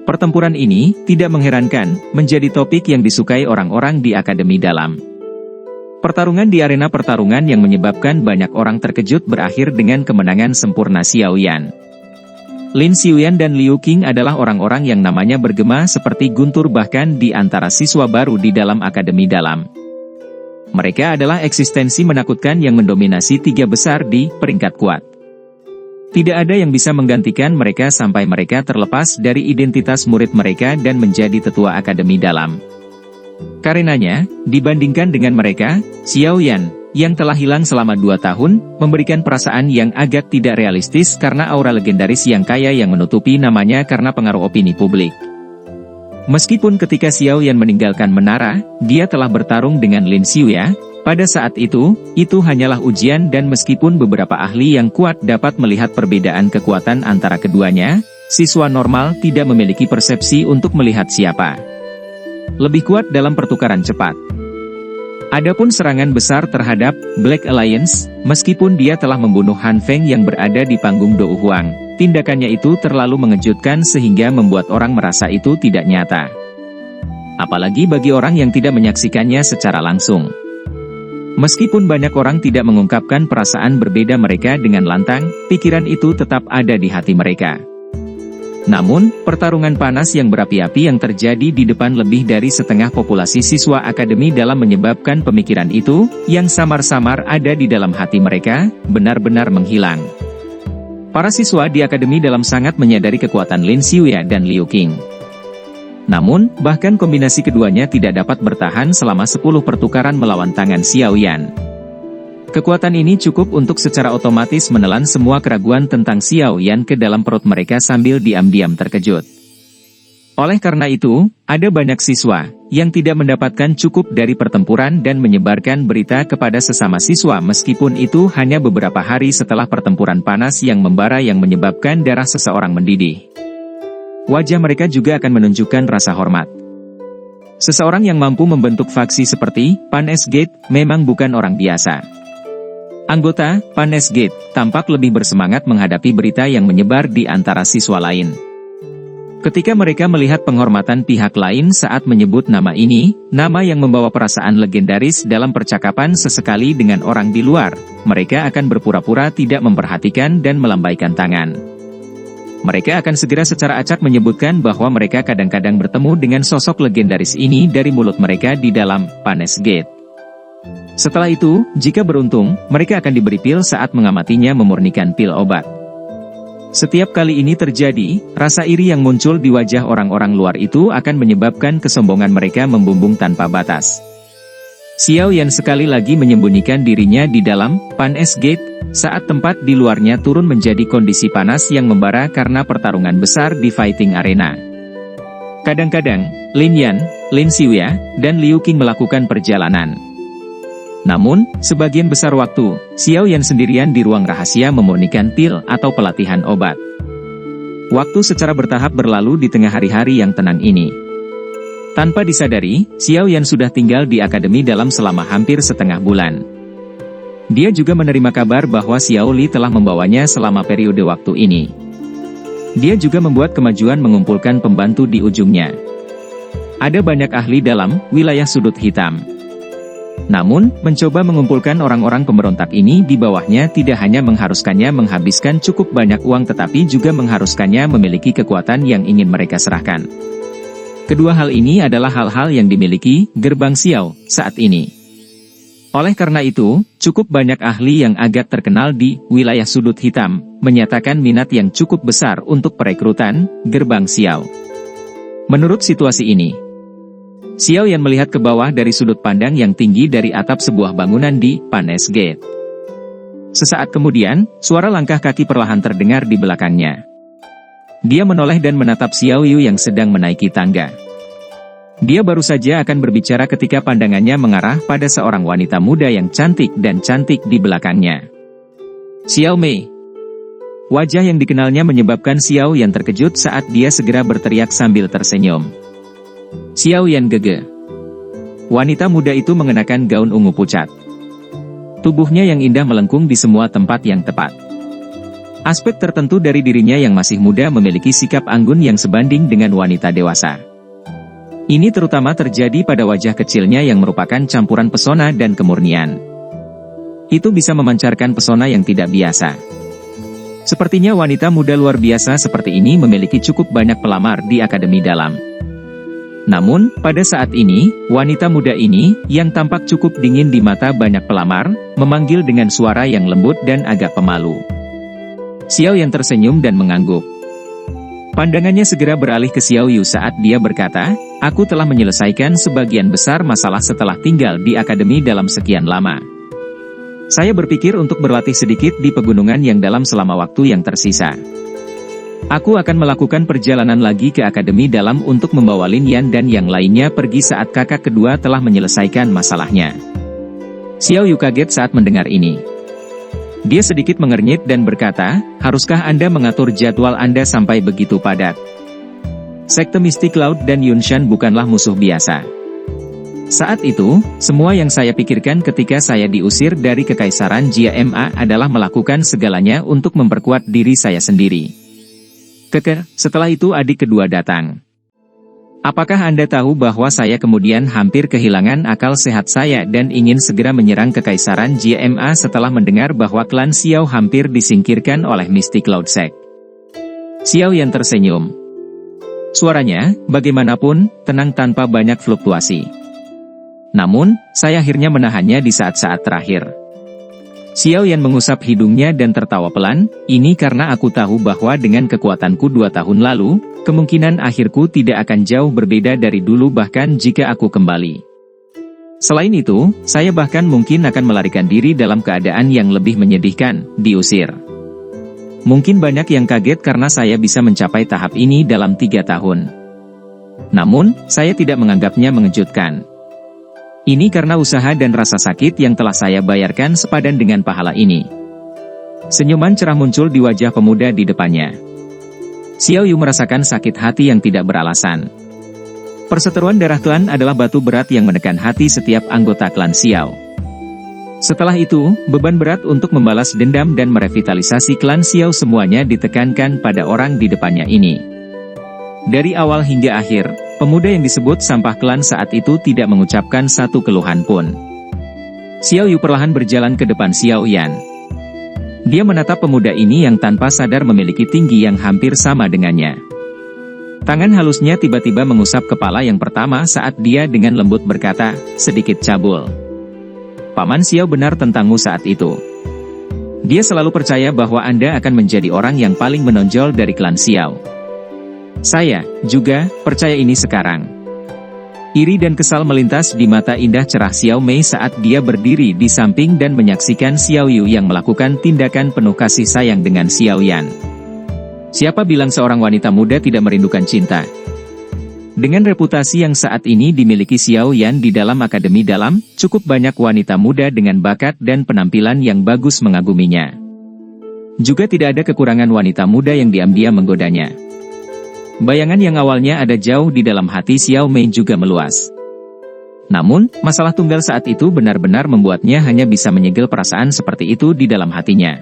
Pertempuran ini, tidak mengherankan, menjadi topik yang disukai orang-orang di Akademi Dalam. Pertarungan di arena pertarungan yang menyebabkan banyak orang terkejut berakhir dengan kemenangan sempurna Xiao Yan. Lin Xiuyan dan Liu Qing adalah orang-orang yang namanya bergema seperti guntur bahkan di antara siswa baru di dalam Akademi Dalam. Mereka adalah eksistensi menakutkan yang mendominasi tiga besar di peringkat kuat. Tidak ada yang bisa menggantikan mereka sampai mereka terlepas dari identitas murid mereka dan menjadi tetua Akademi Dalam. Karenanya, dibandingkan dengan mereka, Xiao Yan, yang telah hilang selama 2 tahun, memberikan perasaan yang agak tidak realistis karena aura legendaris yang kaya yang menutupi namanya karena pengaruh opini publik. Meskipun ketika Xiao Yan meninggalkan menara, dia telah bertarung dengan Lin Xiuya. Pada saat itu hanyalah ujian dan meskipun beberapa ahli yang kuat dapat melihat perbedaan kekuatan antara keduanya, siswa normal tidak memiliki persepsi untuk melihat siapa lebih kuat dalam pertukaran cepat. Adapun serangan besar terhadap Black Alliance, meskipun dia telah membunuh Han Feng yang berada di panggung Dou Huang, tindakannya itu terlalu mengejutkan sehingga membuat orang merasa itu tidak nyata. Apalagi bagi orang yang tidak menyaksikannya secara langsung. Meskipun banyak orang tidak mengungkapkan perasaan berbeda mereka dengan lantang, pikiran itu tetap ada di hati mereka. Namun, pertarungan panas yang berapi-api yang terjadi di depan lebih dari setengah populasi siswa Akademi Dalam menyebabkan pemikiran itu, yang samar-samar ada di dalam hati mereka, benar-benar menghilang. Para siswa di Akademi Dalam sangat menyadari kekuatan Lin Xiuya dan Liu Qing. Namun, bahkan kombinasi keduanya tidak dapat bertahan selama 10 pertukaran melawan tangan Xiao Yan. Kekuatan ini cukup untuk secara otomatis menelan semua keraguan tentang Xiao Yan ke dalam perut mereka sambil diam-diam terkejut. Oleh karena itu, ada banyak siswa yang tidak mendapatkan cukup dari pertempuran dan menyebarkan berita kepada sesama siswa meskipun itu hanya beberapa hari setelah pertempuran panas yang membara yang menyebabkan darah seseorang mendidih. Wajah mereka juga akan menunjukkan rasa hormat. Seseorang yang mampu membentuk faksi seperti Pan S-Gate memang bukan orang biasa. Anggota Pan S-Gate tampak lebih bersemangat menghadapi berita yang menyebar di antara siswa lain. Ketika mereka melihat penghormatan pihak lain saat menyebut nama ini, nama yang membawa perasaan legendaris dalam percakapan sesekali dengan orang di luar, mereka akan berpura-pura tidak memperhatikan dan melambaikan tangan. Mereka akan segera secara acak menyebutkan bahwa mereka kadang-kadang bertemu dengan sosok legendaris ini dari mulut mereka di dalam Pan S-Gate. Setelah itu, jika beruntung, mereka akan diberi pil saat mengamatinya memurnikan pil obat. Setiap kali ini terjadi, rasa iri yang muncul di wajah orang-orang luar itu akan menyebabkan kesombongan mereka membumbung tanpa batas. Xiao Yan sekali lagi menyembunyikan dirinya di dalam Pan S-Gate, saat tempat di luarnya turun menjadi kondisi panas yang membara karena pertarungan besar di fighting arena. Kadang-kadang, Lin Yan, Lin Xiuya, dan Liu Qing melakukan perjalanan. Namun, sebagian besar waktu, Xiao Yan sendirian di ruang rahasia memurnikan pil atau pelatihan obat. Waktu secara bertahap berlalu di tengah hari-hari yang tenang ini. Tanpa disadari, Xiao Yan sudah tinggal di Akademi Dalam selama hampir setengah bulan. Dia juga menerima kabar bahwa Xiao Li telah membawanya selama periode waktu ini. Dia juga membuat kemajuan mengumpulkan pembantu di ujungnya. Ada banyak ahli dalam wilayah sudut hitam. Namun, mencoba mengumpulkan orang-orang pemberontak ini di bawahnya tidak hanya mengharuskannya menghabiskan cukup banyak uang tetapi juga mengharuskannya memiliki kekuatan yang ingin mereka serahkan. Kedua hal ini adalah hal-hal yang dimiliki Gerbang Xiao saat ini. Oleh karena itu, cukup banyak ahli yang agak terkenal di wilayah sudut hitam, menyatakan minat yang cukup besar untuk perekrutan Gerbang Xiao. Menurut situasi ini, Xiao Yan melihat ke bawah dari sudut pandang yang tinggi dari atap sebuah bangunan di Pan S-Gate. Sesaat kemudian, suara langkah kaki perlahan terdengar di belakangnya. Dia menoleh dan menatap Xiao Yu yang sedang menaiki tangga. Dia baru saja akan berbicara ketika pandangannya mengarah pada seorang wanita muda yang cantik dan cantik di belakangnya. Xiao Mei. Wajah yang dikenalnya menyebabkan Xiao Yan terkejut saat dia segera berteriak sambil tersenyum. Xiao Yan gege. Wanita muda itu mengenakan gaun ungu pucat. Tubuhnya yang indah melengkung di semua tempat yang tepat. Aspek tertentu dari dirinya yang masih muda memiliki sikap anggun yang sebanding dengan wanita dewasa. Ini terutama terjadi pada wajah kecilnya yang merupakan campuran pesona dan kemurnian. Itu bisa memancarkan pesona yang tidak biasa. Sepertinya wanita muda luar biasa seperti ini memiliki cukup banyak pelamar di Akademi Dalam. Namun, pada saat ini, wanita muda ini, yang tampak cukup dingin di mata banyak pelamar, memanggil dengan suara yang lembut dan agak pemalu. Xiao Yan tersenyum dan mengangguk. Pandangannya segera beralih ke Xiao Yu saat dia berkata, "Aku telah menyelesaikan sebagian besar masalah setelah tinggal di Akademi Dalam sekian lama. Saya berpikir untuk berlatih sedikit di pegunungan yang dalam selama waktu yang tersisa. Aku akan melakukan perjalanan lagi ke Akademi Dalam untuk membawa Lin Yan dan yang lainnya pergi saat kakak kedua telah menyelesaikan masalahnya." Xiao Yu kaget saat mendengar ini. Dia sedikit mengernyit dan berkata, "Haruskah Anda mengatur jadwal Anda sampai begitu padat? Sekte Mistik Laut dan Yunshan bukanlah musuh biasa. Saat itu, semua yang saya pikirkan ketika saya diusir dari Kekaisaran Jia Ma adalah melakukan segalanya untuk memperkuat diri saya sendiri. Setelah itu adik kedua datang. Apakah Anda tahu bahwa saya kemudian hampir kehilangan akal sehat saya dan ingin segera menyerang Kekaisaran Jia Ma setelah mendengar bahwa klan Xiao hampir disingkirkan oleh Mystic Cloud Sect?" Xiao Yan tersenyum. Suaranya, bagaimanapun, tenang tanpa banyak fluktuasi. "Namun, saya akhirnya menahannya di saat-saat terakhir." Xiao Yan mengusap hidungnya dan tertawa pelan, "Ini karena aku tahu bahwa dengan kekuatanku 2 tahun lalu, kemungkinan akhirku tidak akan jauh berbeda dari dulu bahkan jika aku kembali. Selain itu, saya bahkan mungkin akan melarikan diri dalam keadaan yang lebih menyedihkan, diusir. Mungkin banyak yang kaget karena saya bisa mencapai tahap ini dalam 3 tahun. Namun, saya tidak menganggapnya mengejutkan. Ini karena usaha dan rasa sakit yang telah saya bayarkan sepadan dengan pahala ini." Senyuman cerah muncul di wajah pemuda di depannya. Xiao Yu merasakan sakit hati yang tidak beralasan. Perseteruan darah klan adalah batu berat yang menekan hati setiap anggota klan Xiao. Setelah itu, beban berat untuk membalas dendam dan merevitalisasi klan Xiao semuanya ditekankan pada orang di depannya ini. Dari awal hingga akhir, pemuda yang disebut sampah klan saat itu tidak mengucapkan satu keluhan pun. Xiao Yu perlahan berjalan ke depan Xiao Yan. Dia menatap pemuda ini yang tanpa sadar memiliki tinggi yang hampir sama dengannya. Tangan halusnya tiba-tiba mengusap kepala yang pertama saat dia dengan lembut berkata, "Sedikit cabul. Paman Xiao benar tentangmu saat itu. Dia selalu percaya bahwa Anda akan menjadi orang yang paling menonjol dari klan Xiao. Saya juga percaya ini sekarang." Iri dan kesal melintas di mata indah cerah Xiao Mei saat dia berdiri di samping dan menyaksikan Xiao Yu yang melakukan tindakan penuh kasih sayang dengan Xiao Yan. Siapa bilang seorang wanita muda tidak merindukan cinta? Dengan reputasi yang saat ini dimiliki Xiao Yan di dalam Akademi Dalam, cukup banyak wanita muda dengan bakat dan penampilan yang bagus mengaguminya. Juga tidak ada kekurangan wanita muda yang diam-diam menggodanya. Bayangan yang awalnya ada jauh di dalam hati Xiao Mei juga meluas. Namun, masalah tunggal saat itu benar-benar membuatnya hanya bisa menyegel perasaan seperti itu di dalam hatinya.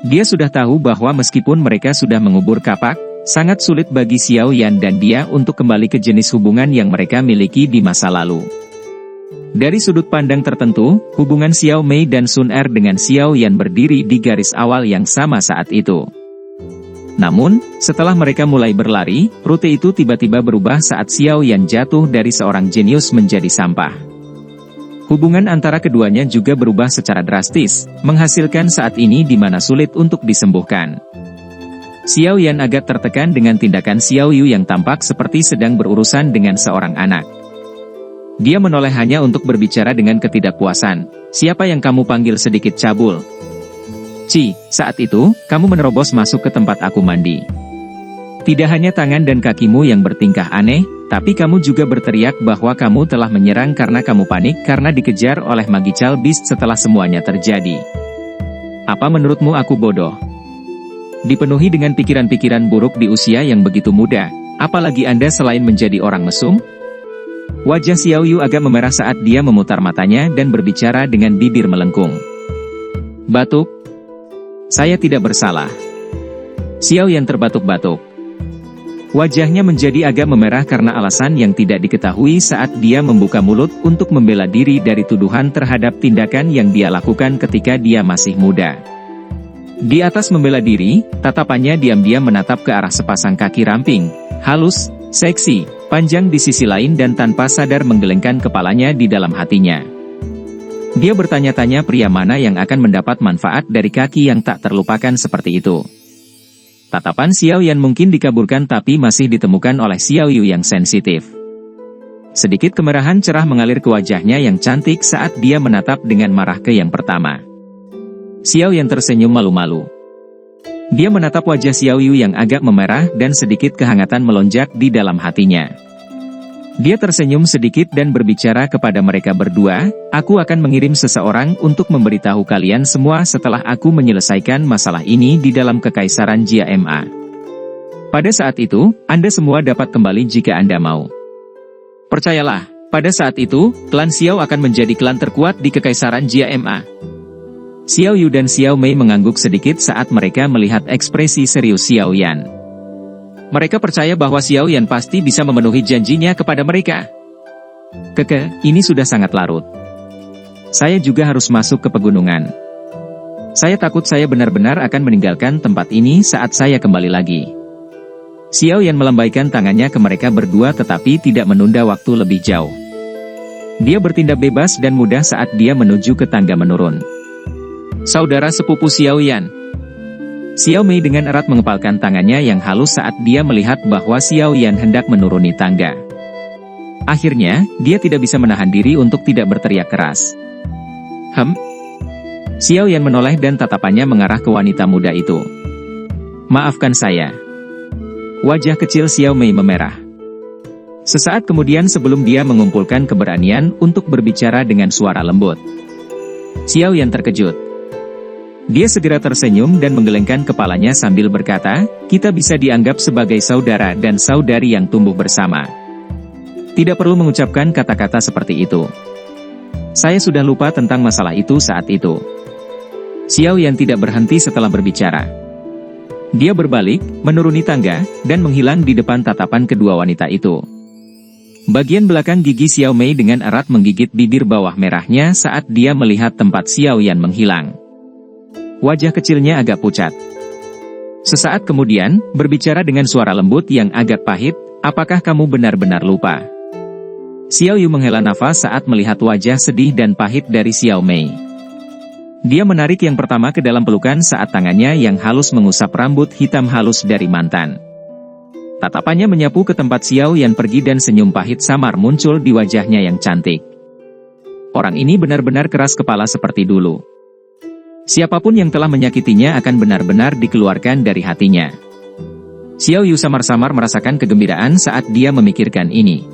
Dia sudah tahu bahwa meskipun mereka sudah mengubur kapak, sangat sulit bagi Xiao Yan dan dia untuk kembali ke jenis hubungan yang mereka miliki di masa lalu. Dari sudut pandang tertentu, hubungan Xiao Mei dan Sun Er dengan Xiao Yan berdiri di garis awal yang sama saat itu. Namun, setelah mereka mulai berlari, rute itu tiba-tiba berubah saat Xiao Yan jatuh dari seorang jenius menjadi sampah. Hubungan antara keduanya juga berubah secara drastis, menghasilkan saat ini di mana sulit untuk disembuhkan. Xiao Yan agak tertekan dengan tindakan Xiao Yu yang tampak seperti sedang berurusan dengan seorang anak. Dia menoleh hanya untuk berbicara dengan ketidakpuasan. "Siapa yang kamu panggil sedikit cabul? Saat itu, kamu menerobos masuk ke tempat aku mandi. Tidak hanya tangan dan kakimu yang bertingkah aneh, tapi kamu juga berteriak bahwa kamu telah menyerang karena kamu panik karena dikejar oleh Magical Beast setelah semuanya terjadi. Apa menurutmu aku bodoh? Dipenuhi dengan pikiran-pikiran buruk di usia yang begitu muda, apalagi Anda selain menjadi orang mesum?" Wajah Xiao Yu agak memerah saat dia memutar matanya dan berbicara dengan bibir melengkung. "Batuk. Saya tidak bersalah. Xiao Yan terbatuk-batuk. Wajahnya menjadi agak memerah karena alasan yang tidak diketahui saat dia membuka mulut untuk membela diri dari tuduhan terhadap tindakan yang dia lakukan ketika dia masih muda. Di atas membela diri, tatapannya diam-diam menatap ke arah sepasang kaki ramping, halus, seksi, panjang di sisi lain dan tanpa sadar menggelengkan kepalanya di dalam hatinya. Dia bertanya-tanya pria mana yang akan mendapat manfaat dari kaki yang tak terlupakan seperti itu. Tatapan Xiao Yan mungkin dikaburkan tapi masih ditemukan oleh Xiao Yu yang sensitif. Sedikit kemerahan cerah mengalir ke wajahnya yang cantik saat dia menatap dengan marah ke yang pertama. Xiao Yan tersenyum malu-malu. Dia menatap wajah Xiao Yu yang agak memerah dan sedikit kehangatan melonjak di dalam hatinya. Dia tersenyum sedikit dan berbicara kepada mereka berdua, "Aku akan mengirim seseorang untuk memberitahu kalian semua setelah aku menyelesaikan masalah ini di dalam Kekaisaran Jia Ma. Pada saat itu, Anda semua dapat kembali jika Anda mau. Percayalah, pada saat itu, klan Xiao akan menjadi klan terkuat di Kekaisaran Jia Ma." Xiao Yu dan Xiao Mei mengangguk sedikit saat mereka melihat ekspresi serius Xiao Yan. Mereka percaya bahwa Xiao Yan pasti bisa memenuhi janjinya kepada mereka. Ini sudah sangat larut. Saya juga harus masuk ke pegunungan. Saya takut saya benar-benar akan meninggalkan tempat ini saat saya kembali lagi. Xiao Yan melambaikan tangannya ke mereka berdua tetapi tidak menunda waktu lebih jauh. Dia bertindak bebas dan mudah saat dia menuju ke tangga menurun. Saudara sepupu Xiao Yan. Xiao Mei dengan erat mengepalkan tangannya yang halus saat dia melihat bahwa Xiao Yan hendak menuruni tangga. Akhirnya, dia tidak bisa menahan diri untuk tidak berteriak keras. Xiao Yan menoleh dan tatapannya mengarah ke wanita muda itu. "Maafkan saya." Wajah kecil Xiao Mei memerah. Sesaat kemudian sebelum dia mengumpulkan keberanian untuk berbicara dengan suara lembut, Xiao Yan terkejut. Dia segera tersenyum dan menggelengkan kepalanya sambil berkata, "Kita bisa dianggap sebagai saudara dan saudari yang tumbuh bersama. Tidak perlu mengucapkan kata-kata seperti itu. Saya sudah lupa tentang masalah itu saat itu." Xiao Yan tidak berhenti setelah berbicara. Dia berbalik, menuruni tangga, dan menghilang di depan tatapan kedua wanita itu. Bagian belakang gigi Xiao Mei dengan erat menggigit bibir bawah merahnya saat dia melihat tempat Xiao Yan menghilang. Wajah kecilnya agak pucat. Sesaat kemudian, berbicara dengan suara lembut yang agak pahit, "Apakah kamu benar-benar lupa?" Xiao Yu menghela nafas saat melihat wajah sedih dan pahit dari Xiao Mei. Dia menarik yang pertama ke dalam pelukan saat tangannya yang halus mengusap rambut hitam halus dari mantan. Tatapannya menyapu ke tempat Xiao Yan pergi dan senyum pahit samar muncul di wajahnya yang cantik. Orang ini benar-benar keras kepala seperti dulu. Siapapun yang telah menyakitinya akan benar-benar dikeluarkan dari hatinya. Xiao Yu samar-samar merasakan kegembiraan saat dia memikirkan ini.